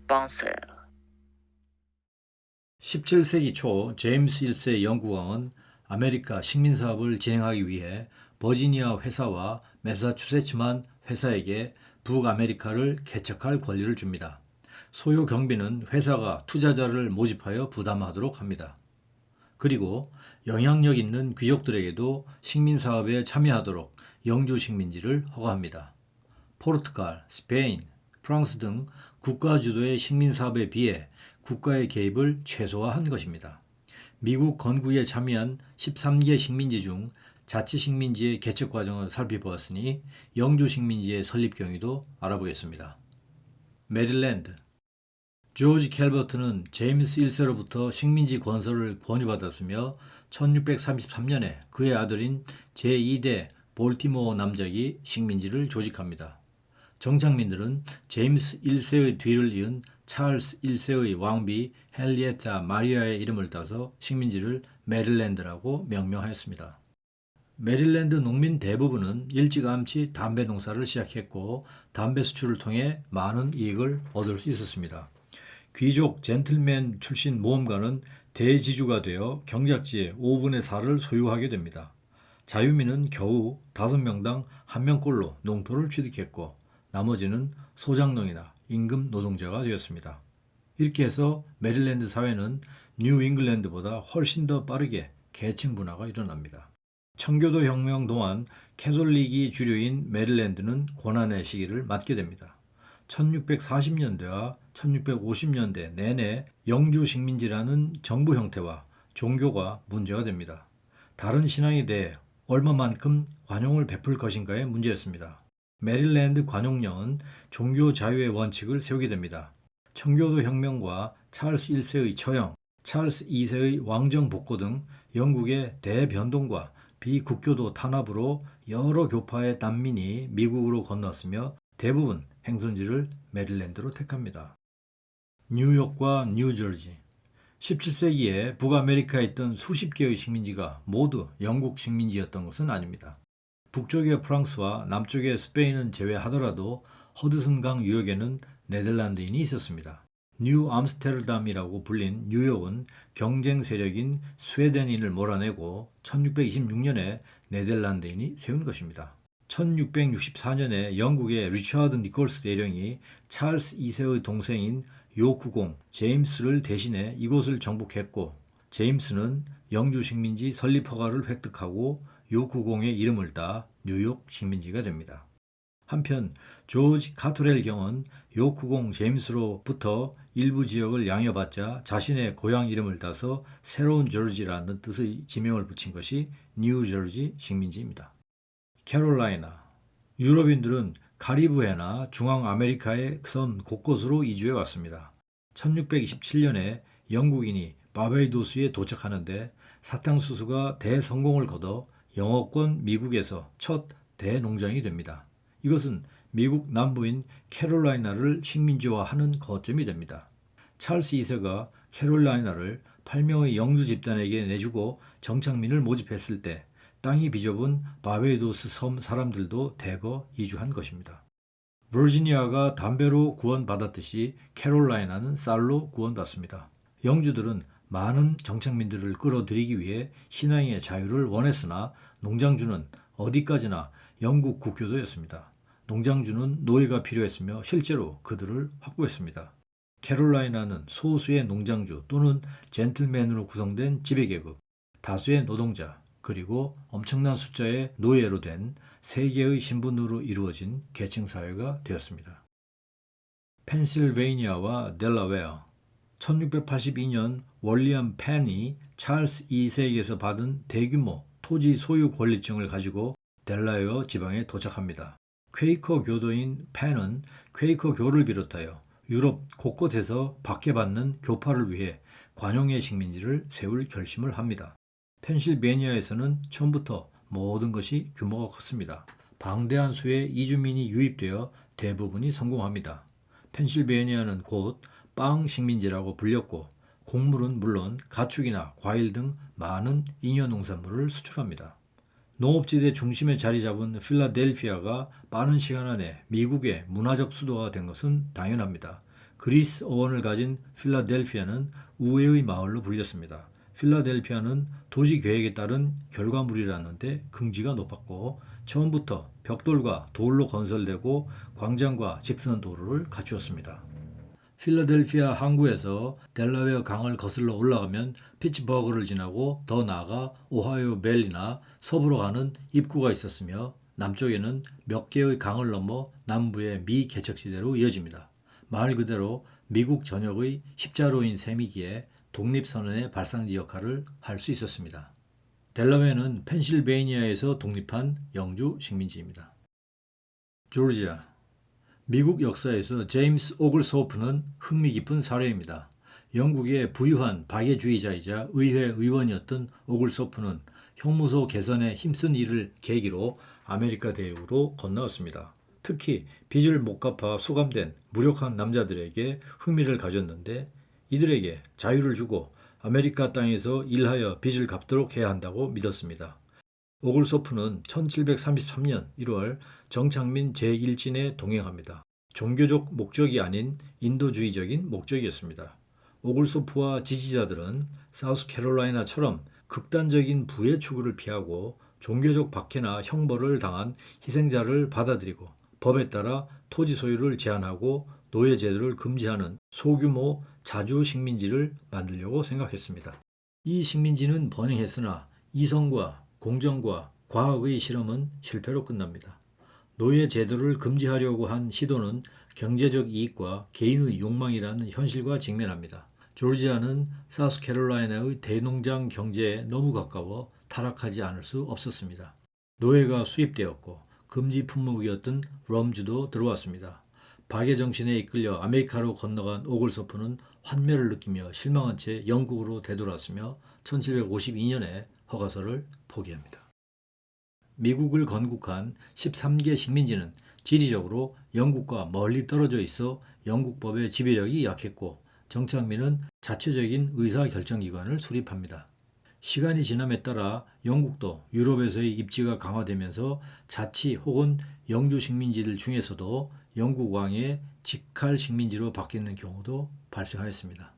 penseur. 17세기 초 제임스 1세 영국왕은 아메리카 식민사업을 진행하기 위해 버지니아 회사와 매사추세츠만 회사에게 북아메리카를 개척할 권리를 줍니다. 소요 경비는 회사가 투자자를 모집하여 부담하도록 합니다. 그리고 영향력 있는 귀족들에게도 식민사업에 참여하도록 영주 식민지를 허가합니다. 포르투갈, 스페인, 프랑스 등 국가 주도의 식민사업에 비해 국가의 개입을 최소화한 것입니다. 미국 건국에 참여한 13개 식민지 중 자치식민지의 개척 과정을 살펴보았으니 영주 식민지의 설립 경위도 알아보겠습니다. 메릴랜드. 조지 캘버트는 제임스 1세로부터 식민지 건설을 권유받았으며 1633년에 그의 아들인 제2대 볼티모어 남작이 식민지를 조직합니다. 정착민들은 제임스 1세의 뒤를 이은 찰스 1세의 왕비 헨리에타 마리아의 이름을 따서 식민지를 메릴랜드라고 명명하였습니다. 메릴랜드 농민 대부분은 일찌감치 담배 농사를 시작했고 담배 수출을 통해 많은 이익을 얻을 수 있었습니다. 귀족 젠틀맨 출신 모험가는 대지주가 되어 경작지의 5분의 4를 소유하게 됩니다. 자유민은 겨우 5명당 1명꼴로 농토를 취득했고 나머지는 소장농이나 임금 노동자가 되었습니다. 이렇게 해서 메릴랜드 사회는 뉴 잉글랜드보다 훨씬 더 빠르게 계층 분화가 일어납니다. 청교도 혁명 동안 캐톨릭이 주류인 메릴랜드는 고난의 시기를 맞게 됩니다. 1640년대와 1650년대 내내 영주 식민지라는 정부 형태와 종교가 문제가 됩니다. 다른 신앙에 대해 얼마만큼 관용을 베풀 것인가의 문제였습니다. 메릴랜드 관용령은 종교 자유의 원칙을 세우게 됩니다. 청교도 혁명과 찰스 1세의 처형, 찰스 2세의 왕정 복고 등 영국의 대변동과 비국교도 탄압으로 여러 교파의 난민이 미국으로 건너왔으며 대부분 행선지를 메릴랜드로 택합니다. 뉴욕과 뉴저지. 17세기에 북아메리카에 있던 수십 개의 식민지가 모두 영국 식민지였던 것은 아닙니다. 북쪽의 프랑스와 남쪽의 스페인은 제외하더라도 허드슨강 유역에는 네덜란드인이 있었습니다. 뉴 암스테르담이라고 불린 뉴욕은 경쟁 세력인 스웨덴인을 몰아내고 1626년에 네덜란드인이 세운 것입니다. 1664년에 영국의 리처드 니콜스 대령이 찰스 2세의 동생인 요쿠공 제임스를 대신해 이곳을 정복했고 제임스는 영주 식민지 설립 허가를 획득하고 요쿠공의 이름을 따 뉴욕 식민지가 됩니다. 한편 조지 카토렐 경은 요쿠공 제임스로부터 일부 지역을 양여받자 자신의 고향 이름을 따서 새로운 저지라는 뜻의 지명을 붙인 것이 뉴저지 식민지입니다. 캐롤라이나. 유럽인들은 카리브해나 중앙아메리카의 섬 곳곳으로 이주해 왔습니다. 1627년에 영국인이 바베이도스에 도착하는데 사탕수수가 대성공을 거둬 영어권 미국에서 첫 대농장이 됩니다. 이것은 미국 남부인 캐롤라이나를 식민지화하는 거점이 됩니다. 찰스 2세가 캐롤라이나를 8명의 영주 집단에게 내주고 정착민을 모집했을 때 땅이 비좁은 바베이도스 섬 사람들도 대거 이주한 것입니다. 버지니아가 담배로 구원받았듯이 캐롤라이나는 쌀로 구원받습니다. 영주들은 많은 정착민들을 끌어들이기 위해 신앙의 자유를 원했으나 농장주는 어디까지나 영국 국교도였습니다. 농장주는 노예가 필요했으며 실제로 그들을 확보했습니다. 캐롤라이나는 소수의 농장주 또는 젠틀맨으로 구성된 지배계급, 다수의 노동자, 그리고 엄청난 숫자의 노예로 된 세 개의 신분으로 이루어진 계층사회가 되었습니다. 펜실베이니아와 델라웨어. 1682년 월리엄 펜이 찰스 2세에게서 받은 대규모 토지 소유 권리증을 가지고 델라웨어 지방에 도착합니다. 퀘이커 교도인 펜은 퀘이커 교를 비롯하여 유럽 곳곳에서 박해받는 교파를 위해 관용의 식민지를 세울 결심을 합니다. 펜실베니아에서는 처음부터 모든 것이 규모가 컸습니다. 방대한 수의 이주민이 유입되어 대부분이 성공합니다. 펜실베니아는 곧 빵 식민지라고 불렸고 곡물은 물론 가축이나 과일 등 많은 잉여 농산물을 수출합니다. 농업지대 중심에 자리 잡은 필라델피아가 빠른 시간 안에 미국의 문화적 수도가 된 것은 당연합니다. 그리스 어원을 가진 필라델피아는 우애의 마을로 불렸습니다. 필라델피아는 도시 계획에 따른 결과물이라는데 긍지가 높았고 처음부터 벽돌과 돌로 건설되고 광장과 직선 도로를 갖추었습니다. 필라델피아 항구에서 델라웨어 강을 거슬러 올라가면 피츠버그를 지나고 더 나아가 오하이오 밸리나 서부로 가는 입구가 있었으며 남쪽에는 몇 개의 강을 넘어 남부의 미 개척지대로 이어집니다. 말 그대로 미국 전역의 십자로인 셈이기에 독립선언의 발상지 역할을 할 수 있었습니다. 델라웨어는 펜실베이니아에서 독립한 영주 식민지입니다. 조지아 미국 역사에서 제임스 오글소프는 흥미깊은 사례입니다. 영국의 부유한 박애주의자이자 의회 의원이었던 오글소프는 형무소 개선에 힘쓴 일을 계기로 아메리카 대륙으로 건너왔습니다. 특히 빚을 못 갚아 수감된 무력한 남자들에게 흥미를 가졌는데 이들에게 자유를 주고 아메리카 땅에서 일하여 빚을 갚도록 해야 한다고 믿었습니다. 오글소프는 1733년 1월 정창민 제1진에 동행합니다. 종교적 목적이 아닌 인도주의적인 목적이었습니다. 오글소프와 지지자들은 사우스캐롤라이나처럼 극단적인 부의 추구를 피하고 종교적 박해나 형벌을 당한 희생자를 받아들이고 법에 따라 토지 소유를 제한하고 노예 제도를 금지하는 소규모 자주 식민지를 만들려고 생각했습니다. 이 식민지는 번영했으나 이성과 공정과 과학의 실험은 실패로 끝납니다. 노예 제도를 금지하려고 한 시도는 경제적 이익과 개인의 욕망이라는 현실과 직면합니다. 조지아는 사우스캐롤라이나의 대농장 경제에 너무 가까워 타락하지 않을 수 없었습니다. 노예가 수입되었고 금지 품목이었던 럼주도 들어왔습니다. 박애 정신에 이끌려 아메리카로 건너간 오글소프는 환멸을 느끼며 실망한 채 영국으로 되돌았으며 1752년에 허가서를 포기합니다. 미국을 건국한 13개 식민지는 지리적으로 영국과 멀리 떨어져 있어 영국법의 지배력이 약했고 정창민은 자체적인 의사결정기관을 수립합니다. 시간이 지남에 따라 영국도 유럽에서의 입지가 강화되면서 자치 혹은 영주 식민지들 중에서도 영국 왕의 직할 식민지로 바뀌는 경우도 발생하였습니다.